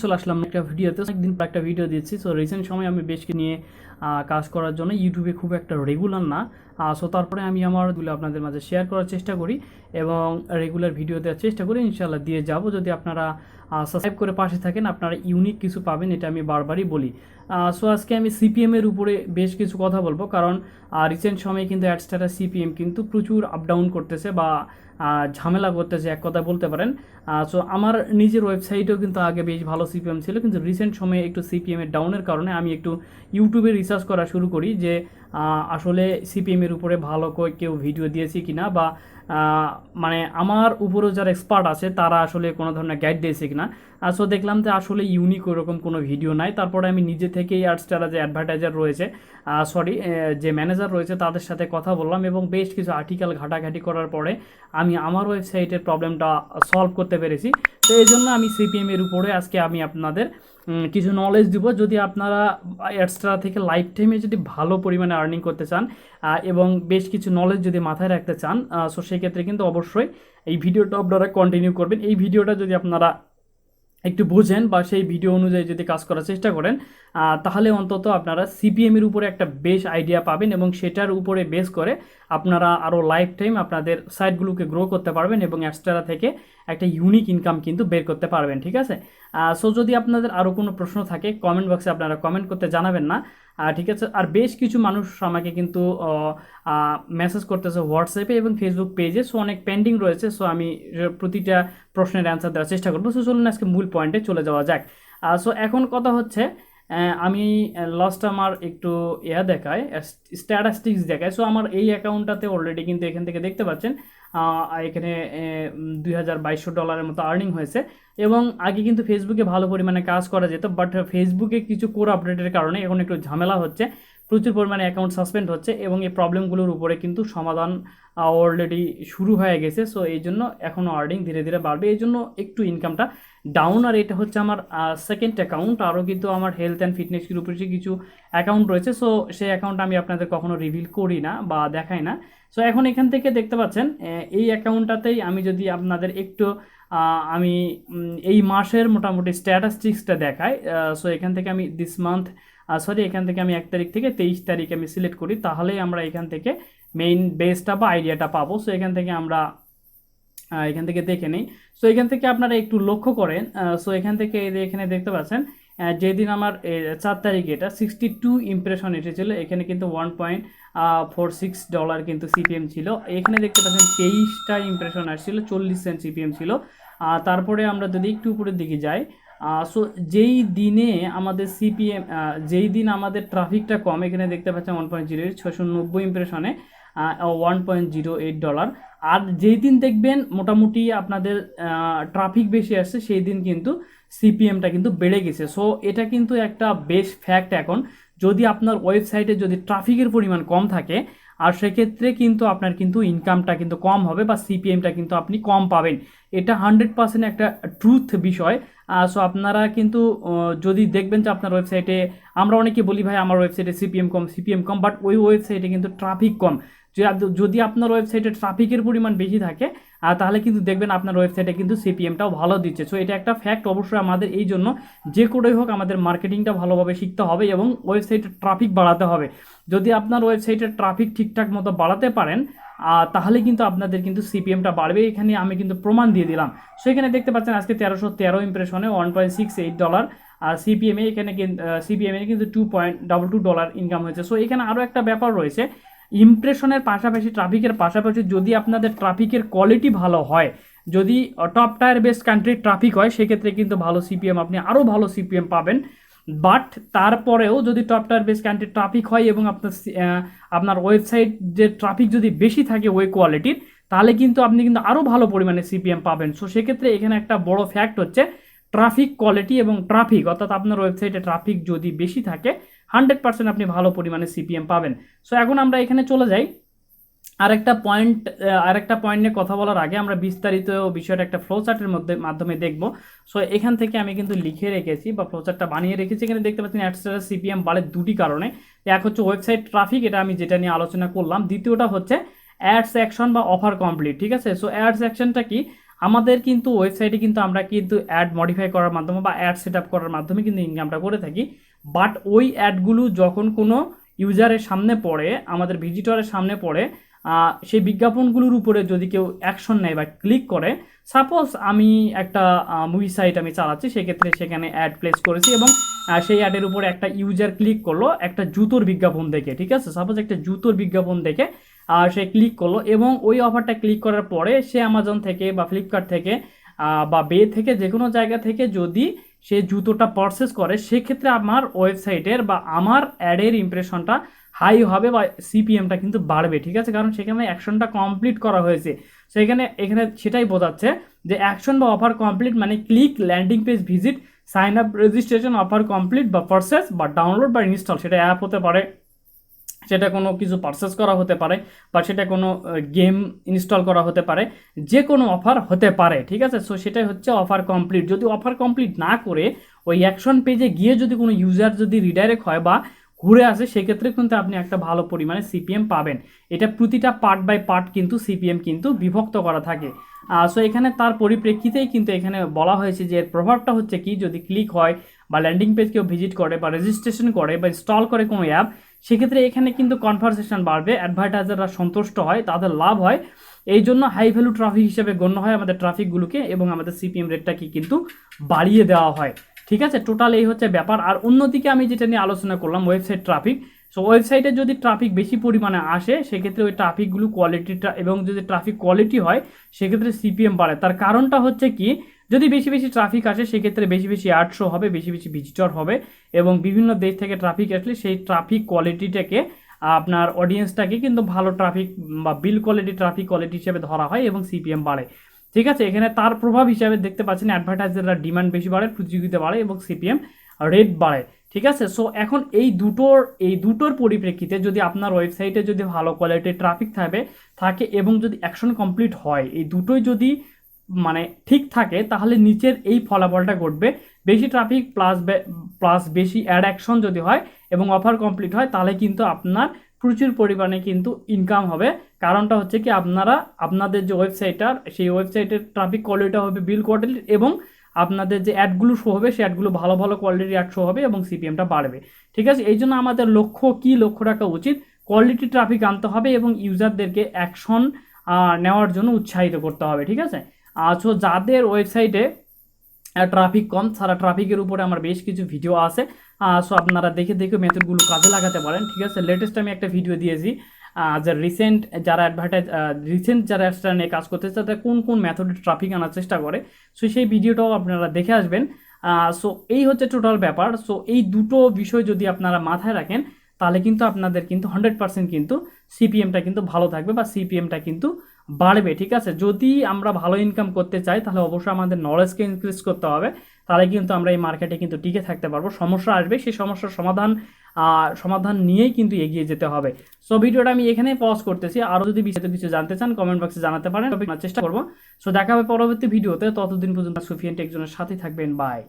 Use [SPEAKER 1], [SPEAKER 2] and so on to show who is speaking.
[SPEAKER 1] চলে আসলাম একটা ভিডিওতে। অনেকদিন পর একটা ভিডিও দিচ্ছি। সো রিসেন্ট সময় আমি বেশ নিয়ে কাজ করার জন্য ইউটিউবে খুব একটা রেগুলার না। সো তারপরে আমি আমার আপনাদের মাঝে শেয়ার করার চেষ্টা করি এবং রেগুলার ভিডিও দেওয়ার চেষ্টা করি, ইনশাল্লাহ দিয়ে যাব। যদি আপনারা সাবস্ক্রাইব করে পাশে থাকেন আপনারা ইউনিক কিছু পাবেন, এটা আমি বারবারই বলি। সো আজকে আমি সিপিএমের উপরে বেশ কিছু কথা বলবো, কারণ রিসেন্ট সময়ে কিন্তু অ্যাডস্টারা সিপিএম কিন্তু প্রচুর আপ ডাউন করতেছে বা ঝামেলা করতেছে, এক কথা বলতে পারেন। সো আমার নিজের ওয়েবসাইটেও কিন্তু আগে বেশ ভালো সিপিএম ছিল, কিন্তু রিসেন্ট সময়ে একটু সিপিএমের ডাউনের কারণে আমি একটু ইউটিউবে রিসার্চ করা শুরু করি যে আসলে সিপিএমের উপরে ভালো কেউ ভিডিও দিয়েছে কি না, বা মানে আমার উপরেও যারা এক্সপার্ট আছে তারা আসলে কোনো ধরনের গাইড দিয়েছে কিনা। সো দেখলাম যে আসলে ইউনিক ওরকম কোনো ভিডিও নাই। তারপরে আমি নিজে থেকেই আর্টস্টারা যে অ্যাডভার্টাইজার রয়েছে, যে ম্যানেজার রয়েছে তাদের সাথে কথা বললাম এবং বেশ কিছু আর্টিকেল ঘাটাঘাটি করার পরে আমি আমার ওয়েবসাইটের প্রবলেমটা সলভ করতে পেরেছি। তো এই জন্য আমি সিপিএম এর উপরে আজকে আমি আপনাদের কিছু নলেজ দিব। যদি আপনারা এক্সট্রা থেকে লাইফ টাইমে যদি ভালো পরিমাণে আর্নিং করতে চান এবং বেশ কিছু নলেজ যদি মাথায় রাখতে চান, সো সেক্ষেত্রে কিন্তু অবশ্যই এই ভিডিওটা আপনারা কন্টিনিউ করবেন। এই ভিডিওটা যদি আপনারা একটু বুঝেন বা সেই ভিডিও অনুযায়ী যদি কাজ করার চেষ্টা করেন, তাহলে অন্তত আপনারা সিপিএমের উপরে একটা বেশ আইডিয়া পাবেন এবং সেটার উপরে বেস করে আপনারা আরও লাইফ টাইম আপনাদের সাইটগুলোকে গ্রো করতে পারবেন এবং এক্সট্রা থেকে একটা ইউনিক ইনকাম কিন্তু বের করতে পারবেন। ঠিক আছে। সো যদি আপনাদের আরও কোনো প্রশ্ন থাকে কমেন্ট বক্সে আপনারা কমেন্ট করতে জানাবেন না। ঠিক আছে। আর বেশ কিছু মানুষ আমাকে কিন্তু মেসেজ করতেছে হোয়াটসঅ্যাপে এবং ফেসবুক পেজে। সো অনেক পেন্ডিং রয়েছে। সো আমি প্রতিটা প্রশ্নের অ্যান্সার দেওয়ার চেষ্টা করবো। সো চলুন আজকে মূল পয়েন্টে চলে যাওয়া যাক। সো এখন কথা হচ্ছে, আমি লাস্ট আমার একটু দেখায়, স্ট্যাটিস্টিক্স দেখায়। সো আমার এই অ্যাকাউন্টটাতে অলরেডি কিন্তু এখান থেকে দেখতে পাচ্ছেন এখানে $2200 মতো আর্নিং হয়েছে। এবং আগে কিন্তু ফেসবুকে ভালো পরিমাণে কাজ করা যেত, বাট ফেসবুকে কিছু কোর আপডেটের কারণে এখন একটু ঝামেলা হচ্ছে, প্রচুর পরিমাণে অ্যাকাউন্ট সাসপেন্ড হচ্ছে এবং এই প্রবলেমগুলোর উপরে কিন্তু সমাধান অলরেডি শুরু হয়ে গেছে। সো এই জন্য এখনও আর্নিং ধীরে ধীরে বাড়বে, এই জন্য একটু ইনকামটা ডাউন। আর এটা হচ্ছে আমার সেকেন্ড অ্যাকাউন্ট। আরও কিন্তু আমার হেলথ অ্যান্ড ফিটনেসের উপরে কিছু অ্যাকাউন্ট রয়েছে। সো সেই অ্যাকাউন্ট আমি আপনাদের কখনো রিভিল করি না বা দেখাই না। সো এখন এখান থেকে দেখতে পাচ্ছেন এই অ্যাকাউন্টটাতেই আমি যদি আপনাদের একটু আমি এই মাসের মোটামুটি স্ট্যাটিস্টিক্সটা দেখাই। সো এখান থেকে আমি দিস মান্থ এখান থেকে আমি 1 তারিখ থেকে 23 তারিখ আমি সিলেক্ট করি, তাহলেই আমরা এখান থেকে মেইন বেসটা বা আইডিয়াটা পাবো। সো এখান থেকে আমরা এখান থেকে দেখে নিই। সো এখান থেকে আপনারা একটু লক্ষ্য করেন। সো এখান থেকে এখানে দেখতে পাচ্ছেন যেদিন আমার 4 তারিখে এটা 62 ইমপ্রেশন এসেছিলো, এখানে কিন্তু $1.46 কিন্তু সিপিএম ছিল। এখানে দেখতে পাচ্ছেন 23টা ইমপ্রেশন আসছিল, 40 সেন্ট সিপিএম ছিল। তারপরে আমরা যদি একটু উপরের দিকে যাই, সো যেই দিনে আমাদের সিপিএম, যেই দিন আমাদের ট্রাফিকটা কম, এখানে দেখতে পাচ্ছেন 1.08 690 ইমপ্রেশনে $1.08। আর যেই দিন দেখবেন মোটামুটি আপনাদের ট্রাফিক বেশি আসছে, সেই দিন কিন্তু সিপিএমটা কিন্তু বেড়ে গেছে। সো এটা কিন্তু একটা বেশ ফ্যাক্ট। এখন যদি আপনার ওয়েবসাইটে যদি ট্রাফিকের পরিমাণ কম থাকে, আর সেক্ষেত্রে কিন্তু আপনার কিন্তু ইনকামটা কিন্তু কম হবে বা সিপিএমটা কিন্তু আপনি কম পাবেন। এটা 100% একটা ট্রুথ বিষয়। সো আপনারা কিন্তু যদি দেখবেন যে আপনার ওয়েবসাইটে, আমরা অনেকে বলি ভাই আমার ওয়েবসাইটে সিপিএম কম, বাট ওই ওয়েবসাইটে কিন্তু ট্রাফিক কম। যদি আপনার ওয়েবসাইটে ট্রাফিকের পরিমাণ বেশি থাকে তাহলে কিন্তু দেখবেন আপনার ওয়েবসাইটে কিন্তু সিপিএমটাও ভালো দিচ্ছে। সো এটা একটা ফ্যাক্ট। অবশ্যই আমাদের এই জন্য যে করেই হোক আমাদের মার্কেটিংটা ভালোভাবে শিখতে হবে এবং ওয়েবসাইটের ট্রাফিক বাড়াতে হবে। যদি আপনার ওয়েবসাইটের ট্রাফিক ঠিকঠাক মতো বাড়াতে পারেন তাহলে কিন্তু আপনাদের কিন্তু সিপিএমটা বাড়বে। এখানে আমি কিন্তু প্রমাণ দিয়ে দিলাম। সো এখানে দেখতে পাচ্ছেন আজকে 1313 ইমপ্রেশনে $1.68 আর সিপিএমে এখানে কিন্তু $2.22 ইনকাম হয়েছে। সো এখানে আরও একটা ব্যাপার রয়েছে, ইমপ্রেশনের পাশাপাশি ট্রাফিকের পাশাপাশি যদি আপনাদের ট্রাফিকের কোয়ালিটি ভালো হয়, যদি টপ টায়ার বেস্ট কান্ট্রির ট্রাফিক হয়, সেক্ষেত্রে কিন্তু ভালো সিপিএম, আপনি আরও ভালো সিপিএম পাবেন। বাট তারপরেও যদি টপ টায়ার বেস্ট কান্ট্রির ট্রাফিক হয় এবং আপনার ওয়েবসাইট যে ট্রাফিক যদি বেশি থাকে ওই কোয়ালিটির, তাহলে কিন্তু আপনি কিন্তু আরও ভালো পরিমাণে সিপিএম পাবেন। সো সেক্ষেত্রে এখানে একটা বড় ফ্যাক্ট হচ্ছে ট্রাফিক কোয়ালিটি এবং ট্রাফিক, অর্থাৎ আপনার ওয়েবসাইটে ট্রাফিক যদি বেশি থাকে 100% আপনি ভালো পরিমাণে সিপিএম পাবেন। সো এখন আমরা এখানে চলে যাই আরেকটা পয়েন্ট নিয়ে কথা বলার আগে আমরা বিস্তারিত বিষয়টা একটা ফ্লো চার্টের মাধ্যমে দেখব। সো এখান থেকে আমি কিন্তু লিখে রেখেছি বা ফ্লো চার্টটা বানিয়ে রেখেছি। এখানে দেখতে পাচ্ছেন অ্যাডস্টার সিপিএম বাড়ে দুটি কারণে। এক হচ্ছে ওয়েবসাইট ট্রাফিক, এটা আমি যেটা নিয়ে আলোচনা করলাম। দ্বিতীয়টা হচ্ছে অ্যাডস অ্যাকশন বা অফার কমপ্লিট, ঠিক আছে। সো অ্যাডস অ্যাকশনটা কি, আমাদের কিন্তু ওয়েবসাইটে কিন্তু আমরা কিন্তু অ্যাড মডিফাই করার মাধ্যমে বা অ্যাড সেট আপ করার মাধ্যমে কিন্তু ইনকামটা করে থাকি। বাট ওই অ্যাডগুলো যখন কোনো ইউজারের সামনে পড়ে, আমাদের ভিজিটরের সামনে পড়ে, সেই বিজ্ঞাপনগুলোর উপরে যদি কেউ অ্যাকশন নেয় বা ক্লিক করে, সাপোজ আমি একটা মুভি সাইট আমি চালাচ্ছি, সেক্ষেত্রে সেখানে অ্যাড প্লেস করেছি এবং সেই অ্যাডের উপরে একটা ইউজার ক্লিক করলো একটা জুতোর বিজ্ঞাপন দেখে, ঠিক আছে, সাপোজ একটা জুতোর বিজ্ঞাপন দেখে সে ক্লিক করলো এবং ওই অফারটা ক্লিক করার পরে সে অ্যামাজন থেকে বা ফ্লিপকার্ট থেকে বা বে থেকে যে কোনো জায়গা থেকে যদি সে জুতোটা পারচেস করে, সেক্ষেত্রে আমার ওয়েবসাইটের বা আমার অ্যাডের ইমপ্রেশনটা হাই হবে বা সিপিএমটা কিন্তু বাড়বে, ঠিক আছে, কারণ সেখানে অ্যাকশনটা কমপ্লিট করা হয়েছে। সেখানে এখানে সেটাই বোঝাচ্ছে যে অ্যাকশন বা অফার কমপ্লিট মানে click, landing page visit, sign up, registration, offer complete বা পারচেস বা ডাউনলোড বা ইনস্টল, সেটা অ্যাপ হতে পারে, সেটা কোনো কিছু পারচেস করা হতে পারে, বা সেটা কোনো গেম ইনস্টল করা হতে পারে, যে কোনো অফার হতে পারে, ঠিক আছে। সো সেটাই হচ্ছে অফার কমপ্লিট। যদি অফার কমপ্লিট না করে ওই অ্যাকশন পেজে গিয়ে যদি কোনো ইউজার যদি রিডাইরেক্ট হয় বা ঘুরে আসে, সেক্ষেত্রে কিন্তু আপনি একটা ভালো পরিমাণে সিপিএম পাবেন। এটা প্রতিটা পার্ট বাই পার্ট কিন্তু সিপিএম কিন্তু বিভক্ত করা থাকে। সো এখানে তার পরিপ্রেক্ষিতেই কিন্তু এখানে বলা হয়েছে যে এর প্রভাবটা হচ্ছে কি, যদি ক্লিক হয় বা ল্যান্ডিং পেজ কেউ ভিজিট করে বা রেজিস্ট্রেশন করে বা ইনস্টল করে কোনো অ্যাপ, সেক্ষেত্রে এখানে কিন্তু কনভারসেশন বাড়বে, অ্যাডভার্টাইজাররা সন্তুষ্ট হয়, তাদের লাভ হয়, এই জন্য হাই ভ্যালু ট্রাফিক হিসেবে গণ্য হয় আমাদের ট্রাফিকগুলোকে এবং আমাদের সিপিএম রেটটাকে কিন্তু বাড়িয়ে দেওয়া হয়, ঠিক আছে। টোটাল এই হচ্ছে ব্যাপার। আর অন্যদিকে আমি যেটা নিয়ে আলোচনা করলাম ওয়েবসাইট ট্রাফিক, সো ওয়েবসাইটে যদি ট্রাফিক বেশি পরিমাণে আসে, সেক্ষেত্রে ওই ট্রাফিকগুলো কোয়ালিটিটা এবং যদি ট্রাফিক কোয়ালিটি হয়, সেক্ষেত্রে সিপিএম বাড়ে। তার কারণটা হচ্ছে কি, যদি বেশি বেশি ট্রাফিক আসে, সেক্ষেত্রে বেশি বেশি অ্যাড শো হবে, বেশি বেশি ভিজিটর হবে এবং বিভিন্ন দেশ থেকে ট্রাফিক আসলে সেই ট্রাফিক কোয়ালিটিটাকে আপনার অডিয়েন্সটাকে কিন্তু ভালো ট্রাফিক বা বিল কোয়ালিটি ট্রাফিক কোয়ালিটি হিসেবে ধরা হয় এবং সিপিএম বাড়ে, ঠিক আছে। এখানে তার প্রভাব হিসাবে দেখতে পাচ্ছেন অ্যাডভার্টাইজাররা ডিমান্ড বেশি বাড়ে, প্রতিযোগিতা বাড়ে এবং সিপিএম রেট বাড়ে, ঠিক আছে। সো এখন এই দুটোর পরিপ্রেক্ষিতে যদি আপনার ওয়েবসাইটে যদি ভালো কোয়ালিটির ট্রাফিক থাকে এবং যদি অ্যাকশন কমপ্লিট হয়, এই দুটোই যদি মানে ঠিক থাকে, তাহলে নিচের এই ফলাফলটা ঘটবে। বেশি ট্রাফিক প্লাস বেশি অ্যাড অ্যাকশন যদি হয় এবং অফার কমপ্লিট হয়, তাহলে কিন্তু আপনার প্রচুর পরিমাণে কিন্তু ইনকাম হবে। কারণটা হচ্ছে কি, আপনাদের যে ওয়েবসাইটার, সেই ওয়েবসাইটের ট্রাফিক কোয়ালিটি হবে বিল কোয়ালিটি এবং আপনাদের যে অ্যাডগুলো শো হবে, সেই অ্যাডগুলো ভালো ভালো কোয়ালিটির অ্যাড শো হবে এবং সিপিএমটা বাড়বে, ঠিক আছে। এই জন্য আমাদের লক্ষ্য রাখা উচিত, কোয়ালিটি ট্রাফিক আনতে হবে এবং ইউজারদেরকে অ্যাকশন নেওয়ার জন্য উৎসাহিত করতে হবে, ঠিক আছে। সো যাদের ওয়েবসাইটে ট্রাফিক কম, সারা ট্রাফিকের উপরে আমার বেশ কিছু ভিডিও আছে, সো আপনারা দেখে দেখে মেথডগুলো কাজে লাগাতে পারেন, ঠিক আছে। লেটেস্ট আমি একটা ভিডিও দিয়েছি যে রিসেন্ট যারা অ্যাডসটা নিয়ে কাজ করতেছে, তারা কোন কোন মেথডে ট্রাফিক আনার চেষ্টা করে, সো সেই ভিডিওটাও আপনারা দেখে আসবেন। সো এই হচ্ছে টোটাল ব্যাপার। সো এই দুটো বিষয় যদি আপনারা মাথায় রাখেন, তাহলে কিন্তু আপনাদের কিন্তু 100% কিন্তু সিপিএমটা কিন্তু ভালো থাকবে বা সিপিএমটা কিন্তু বাড়বে, ঠিক আছে। যদি আমরা ভালো ইনকাম করতে চাই, তাহলে অবশ্যই আমাদের নলেজকে ইনক্রিজ করতে হবে, তাহলে কিন্তু আমরা এই মার্কেটে কিন্তু টিকে থাকতে পারবো। সমস্যা আসবে, সেই সমস্যার সমাধান নিয়েই কিন্তু এগিয়ে যেতে হবে। সো ভিডিওটা আমি এখানেই পজ করতেছি। আরও যদি বিস্তারিত কিছু জানতে চান, কমেন্ট বক্সে জানাতে পারেন, চেষ্টা করবো। সো দেখা হবে পরবর্তী ভিডিওতে, ততদিন পর্যন্ত সুফিয়ান টেক জোনের সাথে থাকবেন, বাই।